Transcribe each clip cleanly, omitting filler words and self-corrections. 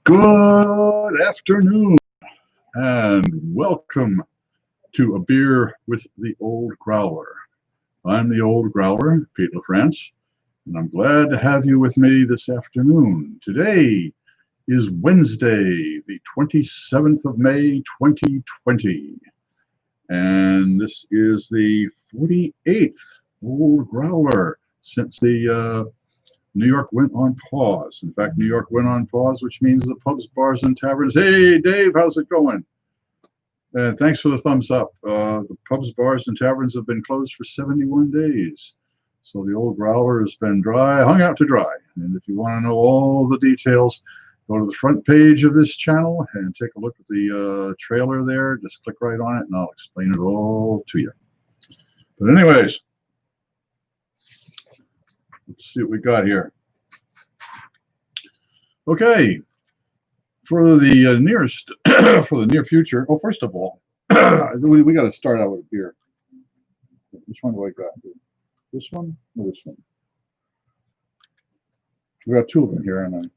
Good afternoon and welcome to A Beer with the Old Growler. I'm the Old Growler, Pete LaFrance, and I'm glad to have you with me this afternoon. Today is Wednesday, the 27th of May, 2020, and this is the 48th Old Growler since the New York went on pause. In fact, New York went on pause, which means the pubs, bars, and taverns. Hey, Dave, how's it going? And thanks for the thumbs up. The pubs, bars, and taverns have been closed for 71 days. So the Old Growler has been hung out to dry. And if you want to know all the details, go to the front page of this channel and take a look at the trailer there. Just click right on it and I'll explain it all to you. But anyways, let's see what we got here. Okay, for the for the near future. Oh, first of all, we got to start out with a beer. Which one do I got? This one or this one? We got two of them here, and it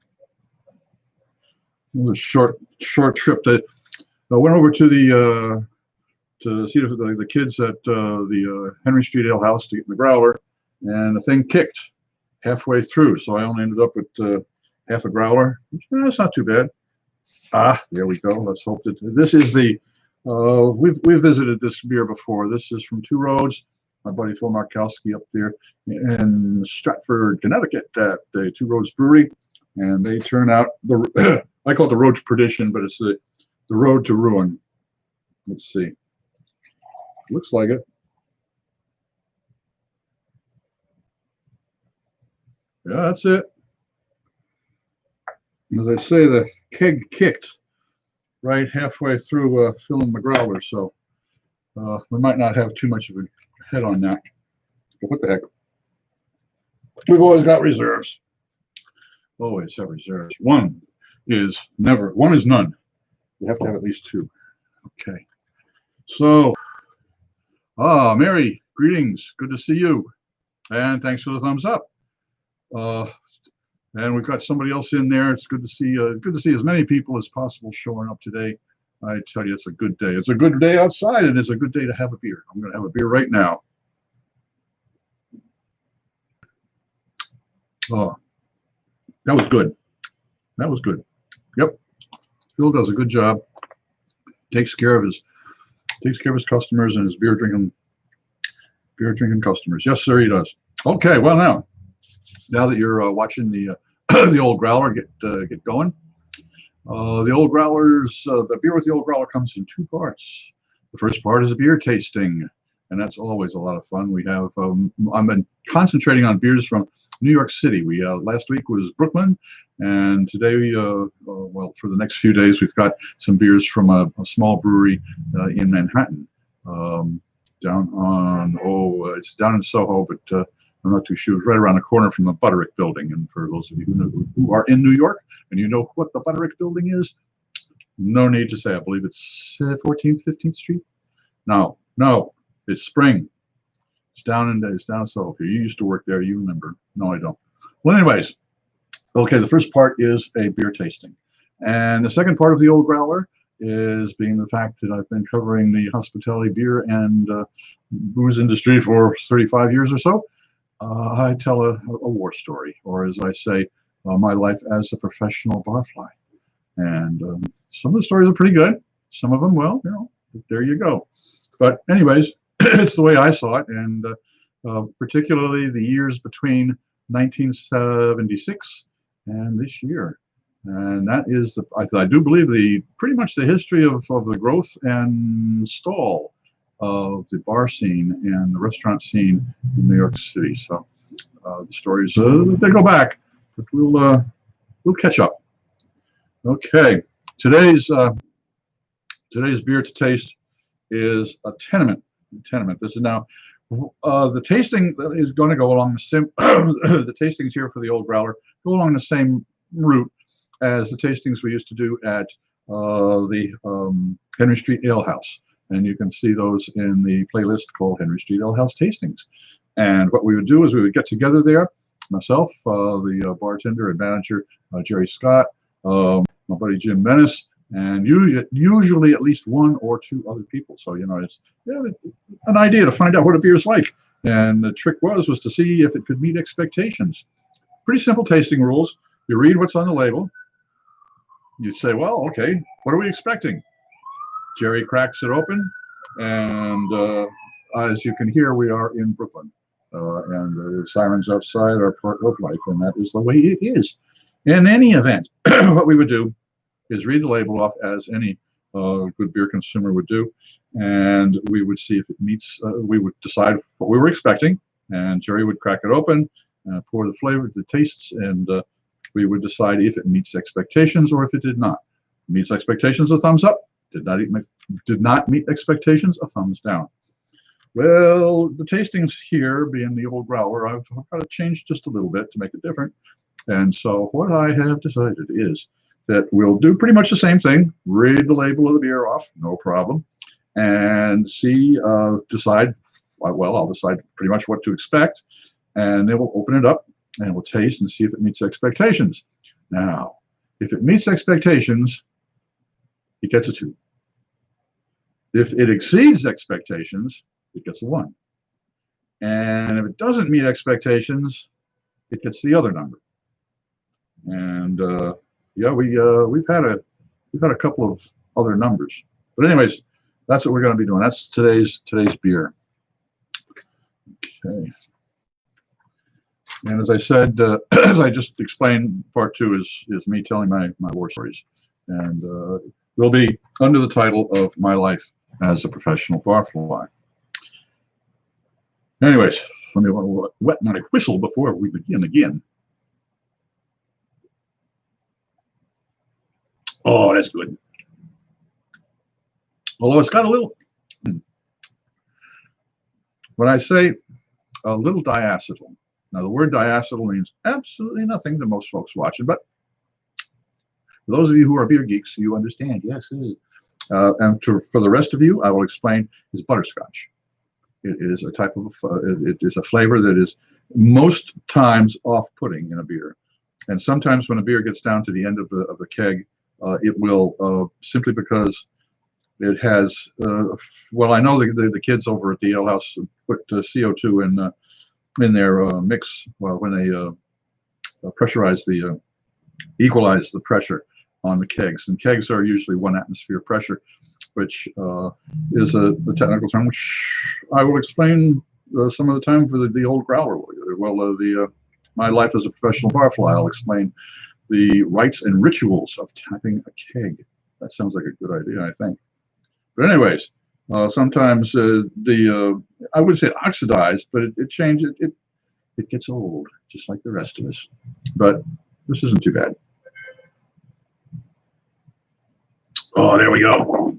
was a short trip. I went over to the to see the kids at the Henry Street Ale House to get in the growler, and the thing kicked halfway through, so I only ended up with half a growler. That's not too bad. There we go. Let's hope that this is the we've visited this beer before. This is from Two Roads. My buddy Phil Markowski up there in Stratford, Connecticut, at the Two Roads Brewery, and they turn out the I call it the road to perdition, but it's the road to ruin. Let's see. Looks like it. Yeah, that's it. As I say, the keg kicked right halfway through filling the growler, so we might not have too much of a head on that. But what the heck? We've always got reserves. Always have reserves. One is none. You have to have at least two. Okay. So, Mary, greetings. Good to see you. And thanks for the thumbs up. And we've got somebody else in there. It's good to see as many people as possible showing up today. I tell you, it's a good day. It's a good day outside, and it's a good day to have a beer. I'm going to have a beer right now. Oh, that was good. That was good. Yep. Phil does a good job. Takes care of his customers and his beer drinking customers. Yes, sir, he does. Okay. Well, now that you're watching the the Old Growler get going, the Old Growlers, the beer with the Old Growler comes in two parts. The first part is a beer tasting, and that's always a lot of fun. We have I've been concentrating on beers from New York City. We last week was Brooklyn, and today well, for the next few days we've got some beers from a small brewery in Manhattan, down on it's down in Soho, but I'm not too sure. It's right around the corner from the Butterick Building. And for those of you who are in New York and you know what the Butterick Building is, no need to say. I believe it's 14th, 15th Street. No, it's Spring. It's down in Soho. You used to work there. You remember? No, I don't. Well, anyways, okay. The first part is a beer tasting, and the second part of the Old Growler is being the fact that I've been covering the hospitality beer and booze industry for 35 years or so. I tell a war story, or as I say, my life as a professional barfly. And some of the stories are pretty good. Some of them, well, there you go. But anyways, it's the way I saw it, and particularly the years between 1976 and this year. And that is, I do believe, pretty much the history of the growth and stall of the bar scene and the restaurant scene in New York City. So the stories they go back, but we'll catch up. Okay, today's beer to taste is a Tenement. This is now the tasting is going to go along the same. The tastings here for the Old Growler go along the same route as the tastings we used to do at the Henry Street Ale House. And you can see those in the playlist called Henry Street Ale House Tastings. And what we would do is we would get together there myself, the bartender and manager, Jerry Scott, my buddy Jim Menace, and usually at least one or two other people. So, it's an idea to find out what a beer is like. And the trick was to see if it could meet expectations. Pretty simple tasting rules. You read what's on the label. You say, well, okay, what are we expecting? Jerry cracks it open, and as you can hear, we are in Brooklyn. And the sirens outside are part of life, and that is the way it is. In any event, what we would do is read the label off as any good beer consumer would do, and we would see if it meets, we would decide what we were expecting, and Jerry would crack it open, pour the flavor, the tastes, and we would decide if it meets expectations or if it did not. Meets expectations, a thumbs up. Did not meet expectations, a thumbs down. Well, the tastings here, being the Old Growler, I've got to change just a little bit to make it different. And so what I have decided is that we'll do pretty much the same thing. Read the label of the beer off, no problem, and see, decide, well, I'll decide pretty much what to expect, and then we'll open it up and we'll taste and see if it meets expectations. Now, if it meets expectations, it gets a 2. If it exceeds expectations, it gets a 1. And if it doesn't meet expectations, it gets the other number. And yeah, we've had a couple of other numbers. But anyways, that's what we're going to be doing. That's today's beer. Okay. And as I said, as I just explained, part 2 is me telling my war stories, and will be under the title of My Life as a Professional Barfly. Anyways, let me wet my whistle before we begin again. Oh, that's good. Although it's got a little, when I say a little diacetyl, now the word diacetyl means absolutely nothing to most folks watching, but for those of you who are beer geeks, you understand, yes. And for the rest of you, I will explain, is butterscotch. It is a type of, it is a flavor that is most times off-putting in a beer. And sometimes when a beer gets down to the end of the keg, it will, simply because it has, well, I know the kids over at the ale house put CO2 in their mix when they pressurize equalize the pressure on the kegs. And kegs are usually 1 atmosphere pressure, which is a technical term, which I will explain some of the time for the Old Growler. Well, My Life as a Professional Barfly, I'll explain the rites and rituals of tapping a keg. That sounds like a good idea, I think. But anyways, sometimes I would say oxidized, but it changes. It gets old, just like the rest of us. But this isn't too bad. Oh, there we go.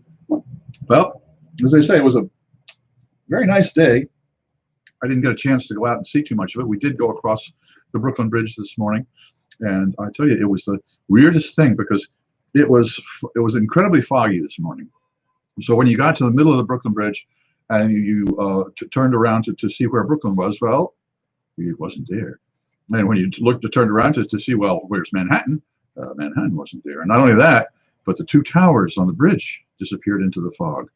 Well, as I say, it was a very nice day. I didn't get a chance to go out and see too much of it. We did go across the Brooklyn Bridge this morning, and I tell you, it was the weirdest thing because it was incredibly foggy this morning. So when you got to the middle of the Brooklyn Bridge and you turned around to see where Brooklyn was, well, it wasn't there. And when you turned around to see, well, where's Manhattan? Manhattan wasn't there. And not only that, but the 2 towers on the bridge disappeared into the fog.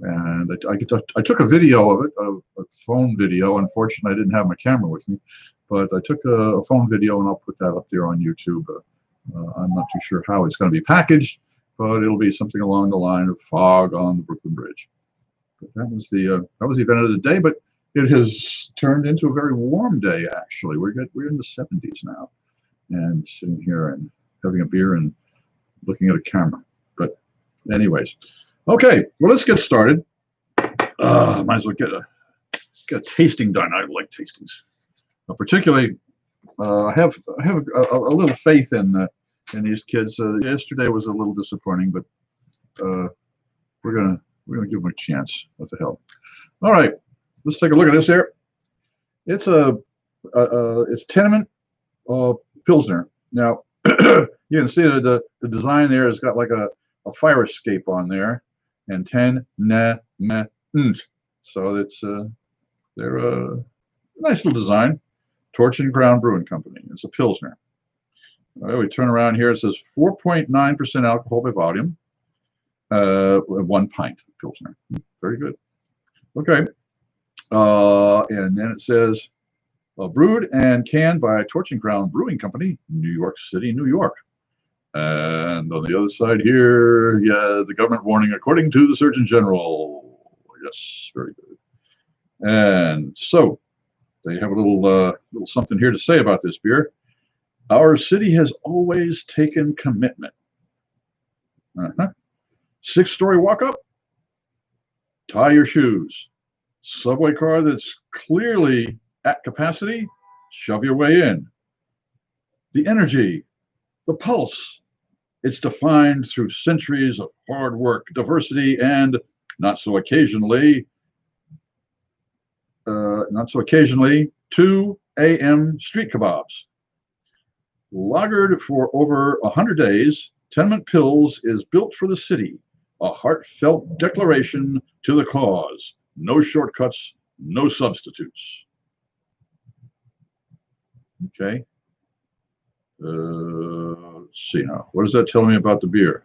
And I took a video of it, a phone video. Unfortunately, I didn't have my camera with me, but I took a phone video, and I'll put that up there on YouTube. I'm not too sure how it's going to be packaged, but it'll be something along the line of fog on the Brooklyn Bridge. But that was the event of the day. But it has turned into a very warm day. Actually, we're in the 70s now, and sitting here and having a beer and looking at a camera. But anyways, okay. Well, let's get started. Might as well get a tasting done. I like tastings, particularly. I have a little faith in these kids. Yesterday was a little disappointing, but we're gonna give them a chance. What the hell? All right, let's take a look at this here. It's it's Tenement Pilsner. Now you can see that the design there has got like a fire escape on there, and 10 so it's they're a nice little design. Torch and Crown Brewing Company. It's a Pilsner. All right, we turn around here. It says 4.9% alcohol by volume. 1 pint of Pilsner. Very good. Okay. And then it says brewed and canned by Torch and Crown Brewing Company, New York City, New York. And on the other side here, yeah, the government warning, according to the Surgeon General. Yes, very good. And so they have a little something here to say about this beer. Our city has always taken commitment. 6-story walk-up? Tie your shoes. Subway car that's clearly at capacity? Shove your way in. The energy, the pulse. It's defined through centuries of hard work, diversity, and not so occasionally, 2 a.m. street kebabs. Lagered for over 100 days, Tenement Pils is built for the city, a heartfelt declaration to the cause. No shortcuts, no substitutes. Okay. Let's see now. What does that tell me about the beer?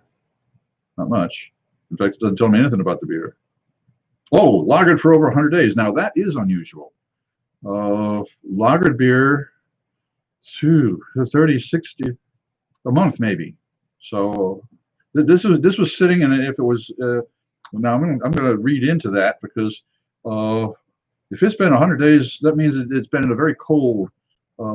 Not much. In fact, it doesn't tell me anything about the beer. Oh, lagered for over 100 days. Now, that is unusual. Lagered beer, 30, 60, a month maybe. So this was sitting, and if it was, now I'm going to read into that, because if it's been 100 days, that means it's been in a very cold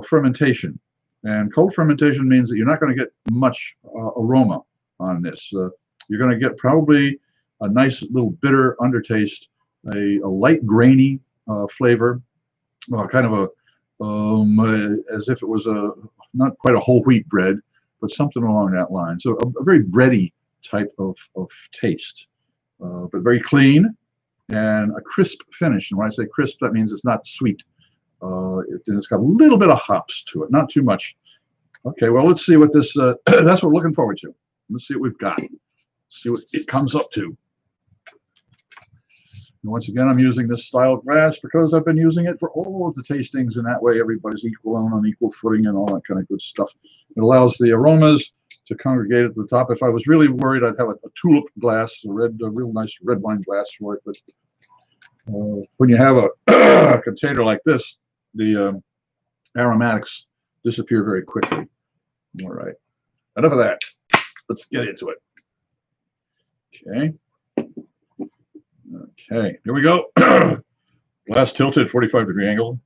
fermentation. And cold fermentation means that you're not going to get much aroma on this. You're going to get probably a nice little bitter undertaste, a light grainy flavor, kind of as if it was not quite a whole wheat bread, but something along that line. So a very bready type of taste, but very clean and a crisp finish. And when I say crisp, that means it's not sweet. It's got a little bit of hops to it, not too much. Okay, well, let's see what this, that's what we're looking forward to. Let's see what we've got. See what it comes up to. And once again, I'm using this style of glass because I've been using it for all of the tastings, and that way everybody's equal on equal footing and all that kind of good stuff. It allows the aromas to congregate at the top. If I was really worried, I'd have a tulip glass, a real nice red wine glass for it. But when you have a container like this, the aromatics disappear very quickly. All right, enough of that. Let's get into it. Okay, here we go. Glass tilted, 45-degree angle.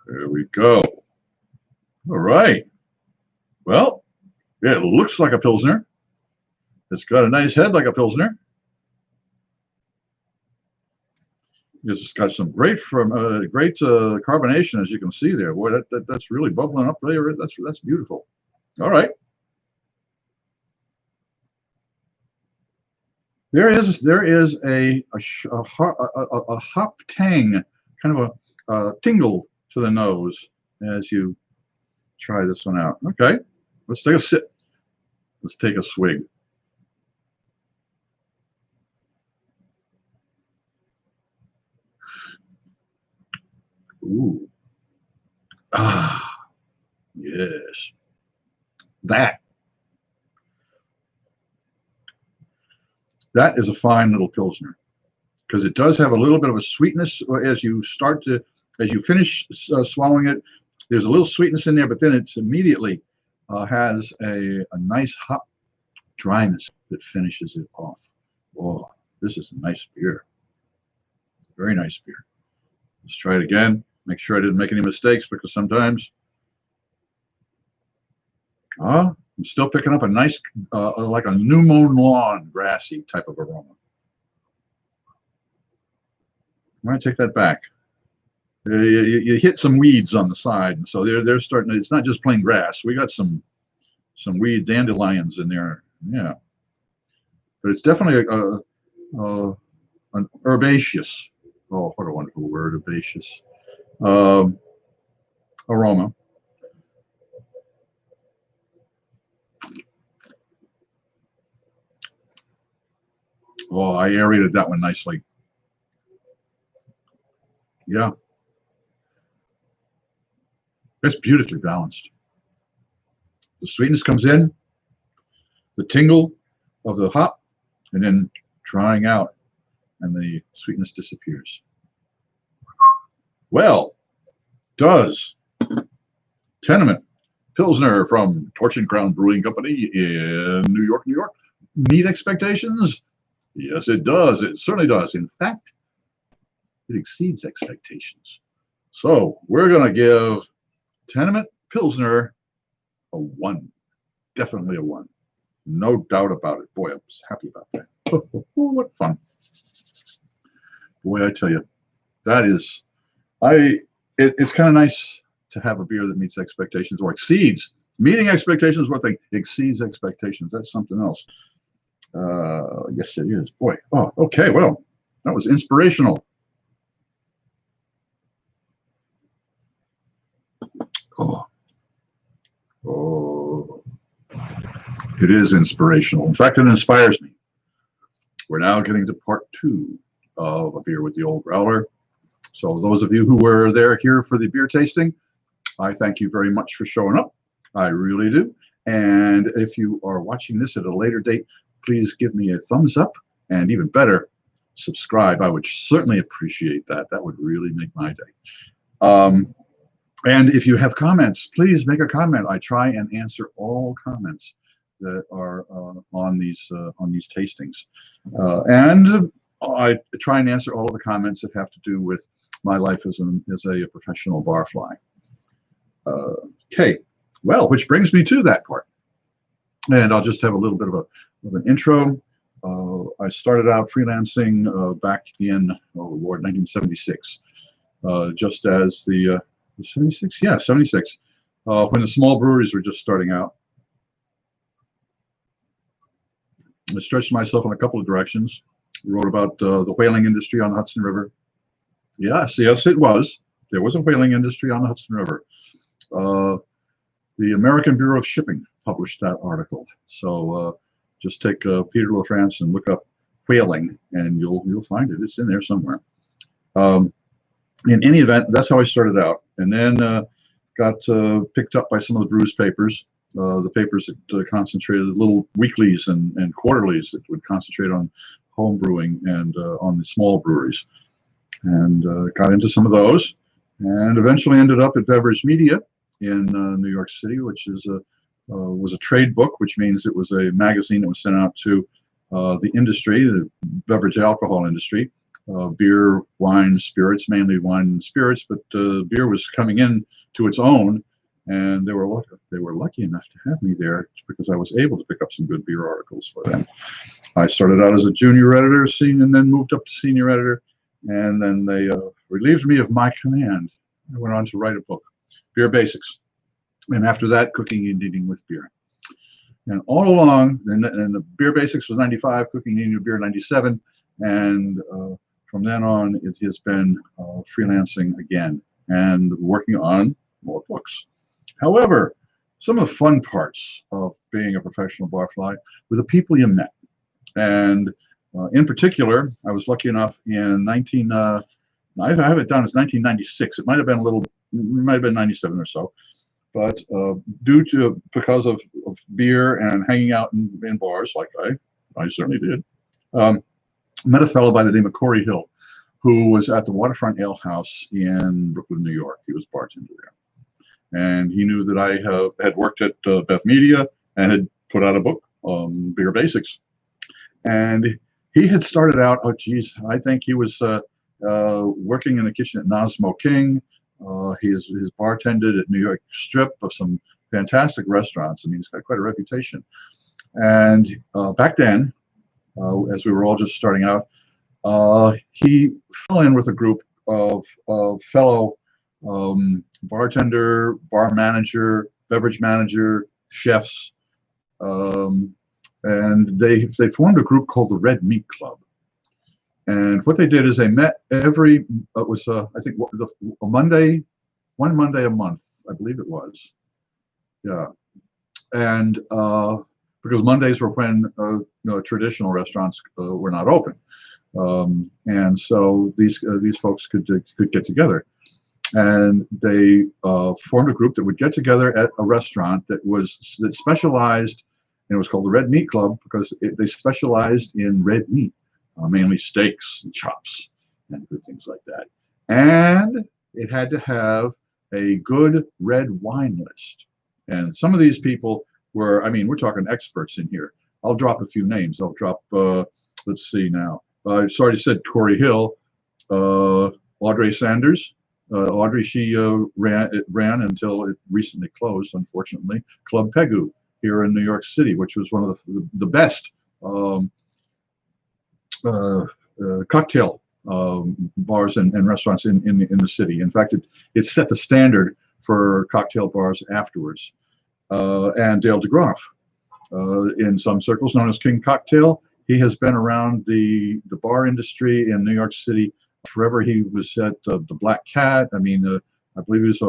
There we go. All right. Well, yeah, it looks like a Pilsner. It's got a nice head like a Pilsner. It's got some great carbonation, as you can see there. Boy, that's really bubbling up there. That's beautiful. All right. There is a hop tang, kind of a tingle to the nose as you try this one out. Okay, let's take a sip. Let's take a swig. Ooh. Ah, yes. That is a fine little Pilsner, because it does have a little bit of a sweetness as you finish swallowing it. There's a little sweetness in there, but then it immediately has a nice hop dryness that finishes it off. Oh, this is a nice beer. Very nice beer. Let's try it again. Make sure I didn't make any mistakes, because sometimes I'm still picking up a nice, like a new mown lawn, grassy type of aroma. I'm going to take that back. You hit some weeds on the side, and so they're starting to, it's not just plain grass. We got some weed dandelions in there. Yeah, but it's definitely an herbaceous. Oh, what a wonderful word, herbaceous aroma. Oh, I aerated that one nicely. Yeah, it's beautifully balanced. The sweetness comes in, the tingle of the hop, and then drying out, and the sweetness disappears. Well, does Tenement Pilsner from Torch and Crown Brewing Company in New York, New York meet expectations? Yes, it does. It certainly does. In fact, it exceeds expectations. So we're going to give Tenement Pilsner a 1. Definitely a 1. No doubt about it. Boy, I was happy about that. Oh, what fun. Boy, I tell you, that is, it's kind of nice to have a beer that meets expectations or exceeds. Meeting expectations is one thing. Exceeds expectations, that's something else. Yes, it is. Boy. Oh, okay. Well, that was inspirational. Oh, oh, it is inspirational. In fact, it inspires me. We're now getting to part 2 of A Beer with the Old Growler. So those of you who were here for the beer tasting, I thank you very much for showing up. I really do. And if you are watching this at a later date, please give me a thumbs up, and even better, subscribe. I would certainly appreciate that. That would really make my day. And if you have comments, please make a comment. I try and answer all comments that are on these tastings, and I try and answer all of the comments that have to do with my life as a professional barfly. Okay, well, which brings me to that part, and I'll just have a little bit of an intro. I started out freelancing back in 1976, just as the 76, yeah, 76, when the small breweries were just starting out. I stretched myself in a couple of directions. Wrote about the whaling industry on the Hudson River. Yes, it was. There was a whaling industry on the Hudson River. The American Bureau of Shipping published that article. So just take Peter LaFrance and look up whaling, and you'll find it. It's in there somewhere. In any event, that's how I started out, and then got picked up by some of the brews papers. The papers that concentrated, little weeklies and quarterlies that would concentrate on home brewing and on the small breweries, and got into some of those, and eventually ended up at Beverage Media in New York City, which was a trade book, which means it was a magazine that was sent out to the industry, the beverage alcohol industry, beer, wine, spirits, mainly wine and spirits, but beer was coming in to its own. And they were lucky enough to have me there because I was able to pick up some good beer articles for them. I started out as a junior editor, and then moved up to senior editor, and then they relieved me of my command. I went on to write a book, Beer Basics, and after that, Cooking and Eating with Beer. And all along, and the Beer Basics was 95, Cooking and Eating with Beer 97, and from then on, it has been freelancing again and working on more books. However, some of the fun parts of being a professional barfly were the people you met. And in particular, I was lucky enough in I have it down as 1996. It might have been 97 or so. But because of beer and hanging out in bars, like I certainly did, met a fellow by the name of Corey Hill, who was at the Waterfront Ale House in Brooklyn, New York. He was bartender there. And he knew that I had worked at Beth Media and had put out a book, Beer Basics. And he had started out, I think he was working in the kitchen at Nosmo King. He's bartended at New York Strip of some fantastic restaurants. I mean, he's got quite a reputation. And back then, as we were all just starting out, he fell in with a group of fellow bartender, bar manager, beverage manager, chefs, and they formed a group called the Red Meat Club. And what they did is they met I think one Monday a month, I believe it was. Yeah. And because Mondays were when traditional restaurants were not open, and so these folks could get together, and they formed a group that would get together at a restaurant that specialized, and it was called the Red Meat Club because they specialized in red meat, mainly steaks and chops and good things like that, and it had to have a good red wine list. And some of these people were, I mean, we're talking experts in here. I'll drop a few names. I'll drop, let's see now. I already said Corey Hill, Audrey Sanders. Audrey, she ran until it recently closed, unfortunately, Club Pegu here in New York City, which was one of the best cocktail bars and restaurants in the city. In fact, it set the standard for cocktail bars afterwards. And Dale DeGroff, in some circles known as King Cocktail, he has been around the bar industry in New York City forever. He was at the Black Cat. I mean, I believe he was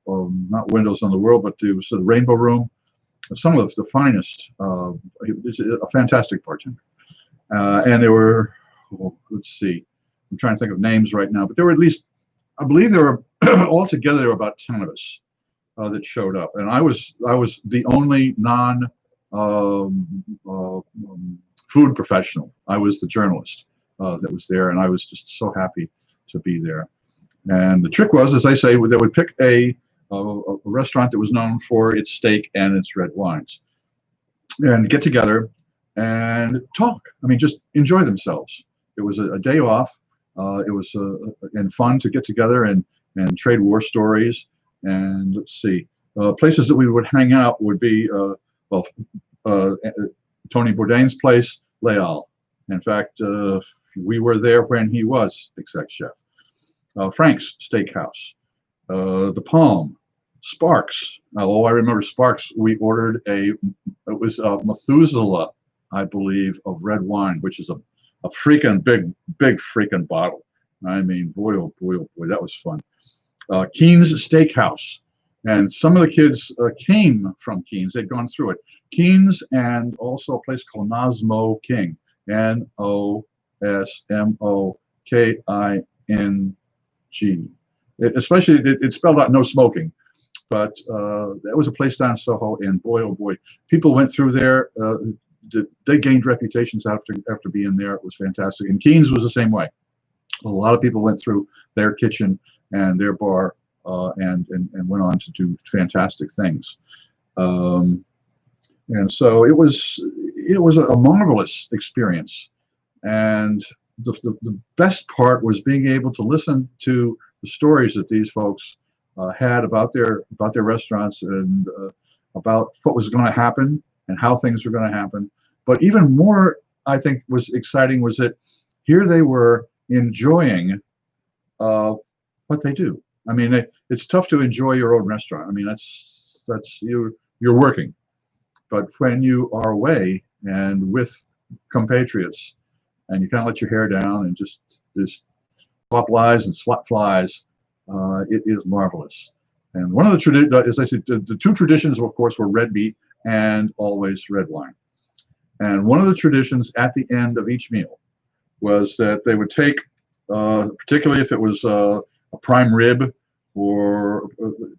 not Windows on the World, but it was the Rainbow Room. Some of the finest. He's a fantastic bartender. And there were, let's see, I'm trying to think of names right now, but there were at least, I believe there were altogether there were about 10 of us that showed up, and I was the only non food professional. I was the journalist that was there, and I was just so happy to be there. And the trick was, as I say, they would pick a restaurant that was known for its steak and its red wines, and get together and talk. I mean, just enjoy themselves. It was a day off. It was and fun to get together and trade war stories. And let's see, places that we would hang out would be Tony Bourdain's place, Leal. In fact, we were there when he was exec chef. Frank's Steakhouse, the Palm, Sparks. Oh, I remember Sparks. We ordered it was Methuselah, I believe, of red wine, which is a freaking big freaking bottle. I mean, boy, oh boy, oh boy, that was fun. Keen's Steakhouse, and some of the kids came from Keen's. They'd gone through it. Keen's, and also a place called Nosmo King, Nosmoking. Especially, it spelled out no smoking, but that was a place down in Soho, and boy, oh boy, people went through there. They gained reputations after being there. It was fantastic, and Keen's was the same way. A lot of people went through their kitchen and their bar and went on to do fantastic things. And so it was a marvelous experience. And the best part was being able to listen to the stories that these folks had about their restaurants and about what was going to happen and how things were going to happen. But even more, I think, was exciting was that here they were enjoying what they do. I mean, it's tough to enjoy your own restaurant. I mean, that's you're working, but when you are away and with compatriots, and you kind of let your hair down and just swap lies and swap flies, it is marvelous. And one of the as I said, the two traditions, of course, were red meat and always red wine. And one of the traditions at the end of each meal was that they would take, particularly if it was a prime rib or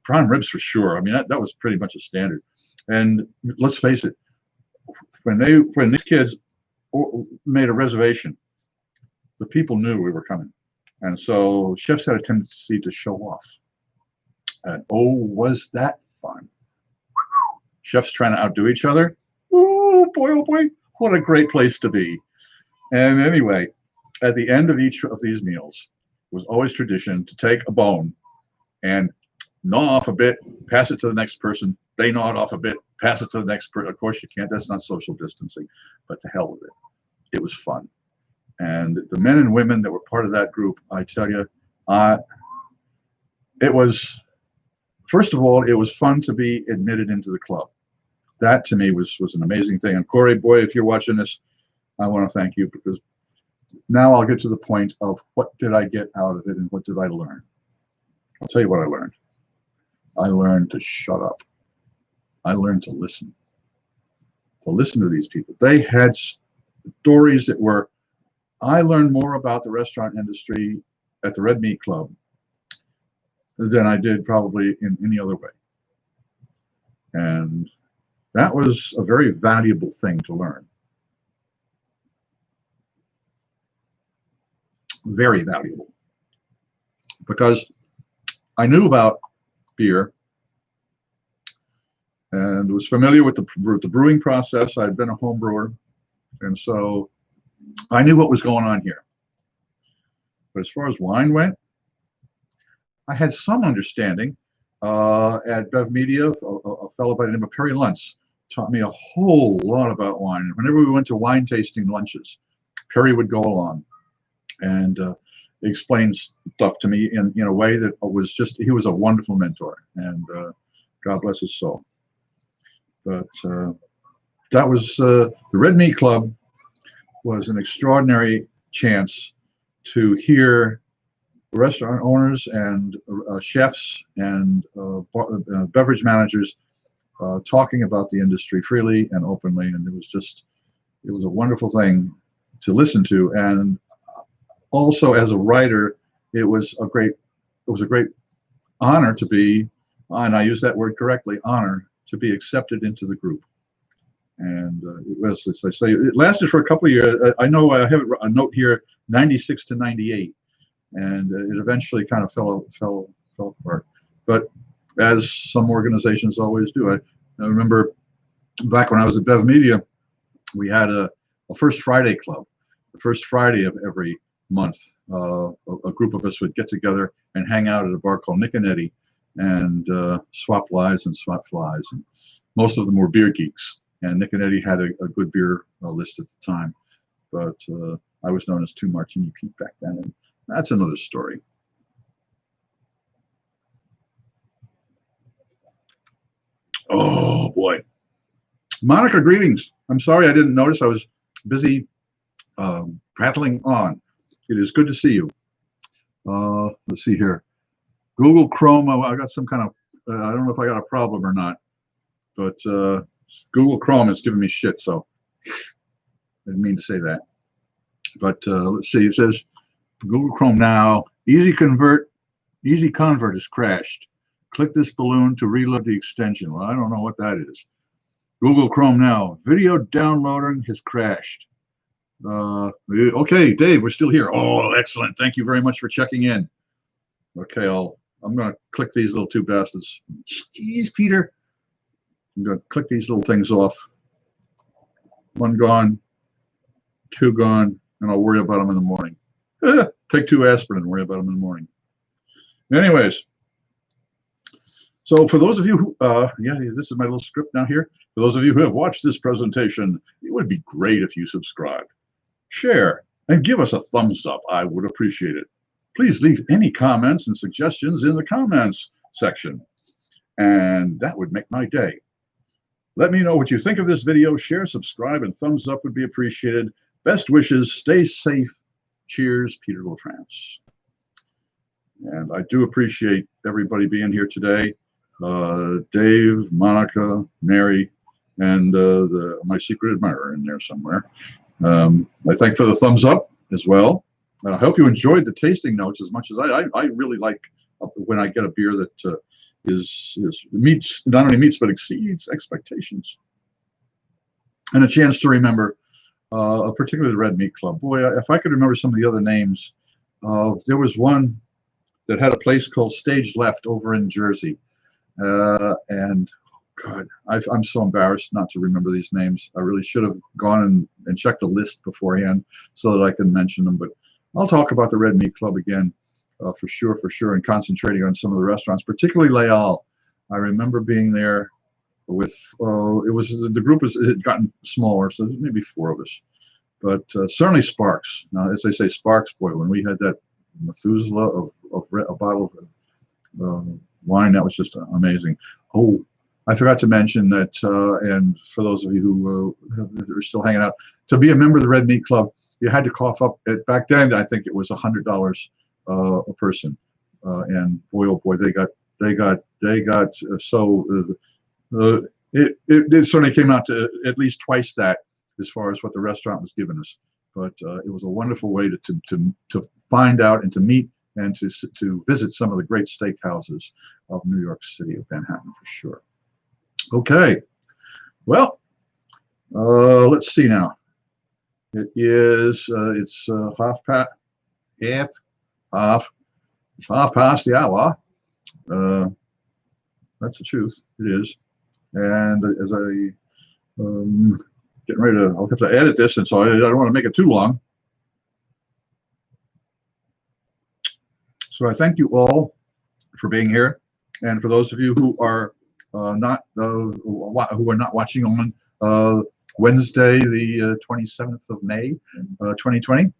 prime ribs for sure. I mean, that was pretty much a standard. And let's face it, when these kids made a reservation, the people knew we were coming. And so chefs had a tendency to show off. And oh, was that fun. Chefs trying to outdo each other. Oh boy, what a great place to be. And anyway, at the end of each of these meals, it was always tradition to take a bone and gnaw off a bit, pass it to the next person. They gnaw it off a bit, pass it to the next person. Of course you can't, that's not social distancing, but to hell with it. It was fun. And the men and women that were part of that group, I tell you, it was, first of all, it was fun to be admitted into the club. That to me was an amazing thing. And Corey, boy, if you're watching this, I want to thank you, because now I'll get to the point of what did I get out of it and what did I learn. I'll tell you what I learned. I learned to shut up. I learned to listen. to listen to these people. They had stories that were, I learned more about the restaurant industry at the Red Meat Club than I did probably in any other way. And that was a very valuable thing to learn. Very valuable. Because I knew about beer and was familiar with the brewing process. I'd been a home brewer, and so I knew what was going on here. But as far as wine went, I had some understanding. At Bev Media, a fellow by the name of Perry Luntz taught me a whole lot about wine. Whenever we went to wine tasting lunches, Perry would go along and explain stuff to me in a way that was just, he was a wonderful mentor, and God bless his soul. But that was, the Red Meat Club was an extraordinary chance to hear restaurant owners and chefs and beverage managers talking about the industry freely and openly, and it was a wonderful thing to listen to. And also, as a writer, it was a great honor to be, and I use that word correctly, honor to be accepted into the group. And it was, as I say, it lasted for a couple of years. I know I have a note here, 96 to 98. And it eventually kind of fell apart. But as some organizations always do, I remember back when I was at Bev Media, we had a First Friday club. The first Friday of every month, a group of us would get together and hang out at a bar called Nick and Eddie and swap lies and swap flies. And most of them were beer geeks. And Nick and Eddie had a good beer list at the time. But I was known as Two Martini Pete back then. And that's another story. Oh boy. Monica, greetings. I'm sorry I didn't notice. I was busy prattling on. It is good to see you. Let's see here. Google Chrome. I got some kind of, I don't know if I got a problem or not, but Google Chrome is giving me shit, so I didn't mean to say that. But let's see. It says, Google Chrome now, easy convert has crashed. Click this balloon to reload the extension. Well, I don't know what that is. Google Chrome now, video downloading has crashed. Okay, Dave, we're still here. Oh, excellent. Thank you very much for checking in. Okay, I'm going to click these little two bastards. Jeez, Peter. I'm going to click these little things off. One gone, two gone, and I'll worry about them in the morning. Take 2 aspirin and worry about them in the morning. Anyways, so for those of you who, yeah, this is my little script now here. For those of you who have watched this presentation, it would be great if you subscribe, share, and give us a thumbs up. I would appreciate it. Please leave any comments and suggestions in the comments section, and that would make my day. Let me know what you think of this video. Share, subscribe, and thumbs up would be appreciated. Best wishes. Stay safe. Cheers, Peter LaFrance. And I do appreciate everybody being here today. Dave, Monica, Mary, and my secret admirer in there somewhere. I thank for the thumbs up as well. I hope you enjoyed the tasting notes as much as I really like when I get a beer that meets, not only meets, but exceeds expectations. And a chance to remember, particularly the Red Meat Club. Boy, if I could remember some of the other names, there was one that had a place called Stage Left over in Jersey. And God, I'm so embarrassed not to remember these names. I really should have gone and checked the list beforehand so that I can mention them. But I'll talk about the Red Meat Club again for sure, and concentrating on some of the restaurants, particularly Leal. I remember being there with, the group had gotten smaller, so there's maybe 4 of us. But certainly Sparks. Now, as they say, Sparks, boy, when we had that Methuselah of a bottle of wine, that was just amazing. Oh, I forgot to mention that, and for those of you who are still hanging out, to be a member of the Red Meat Club, you had to cough up. Back then, I think it was $100 a person, and boy, oh boy, they got so. it certainly came out to at least twice that as far as what the restaurant was giving us. But it was a wonderful way to find out and to meet and to visit some of the great steakhouses of New York City, of Manhattan, for sure. Okay, well, let's see now. It is it's half past the hour. That's the truth. It is. And as I getting ready to, I'll have to edit this, and so I don't want to make it too long. So I thank you all for being here, and for those of you who are not watching on Wednesday, the 27th of May, 2020,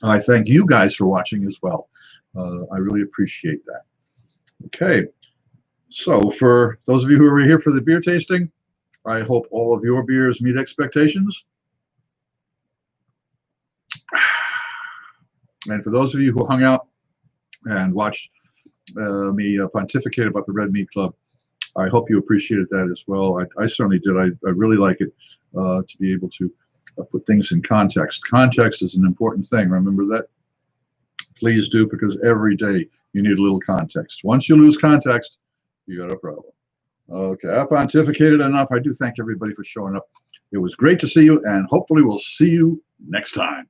I thank you guys for watching as well. I really appreciate that. Okay, so for those of you who are here for the beer tasting, I hope all of your beers meet expectations. And for those of you who hung out and watched me pontificate about the Red Meat Club, I hope you appreciated that as well. I certainly did. I really like it to be able to put things in context. Context is an important thing. Remember that? Please do, because every day you need a little context. Once you lose context, you got a problem. Okay, I pontificated enough. I do thank everybody for showing up. It was great to see you, and hopefully we'll see you next time.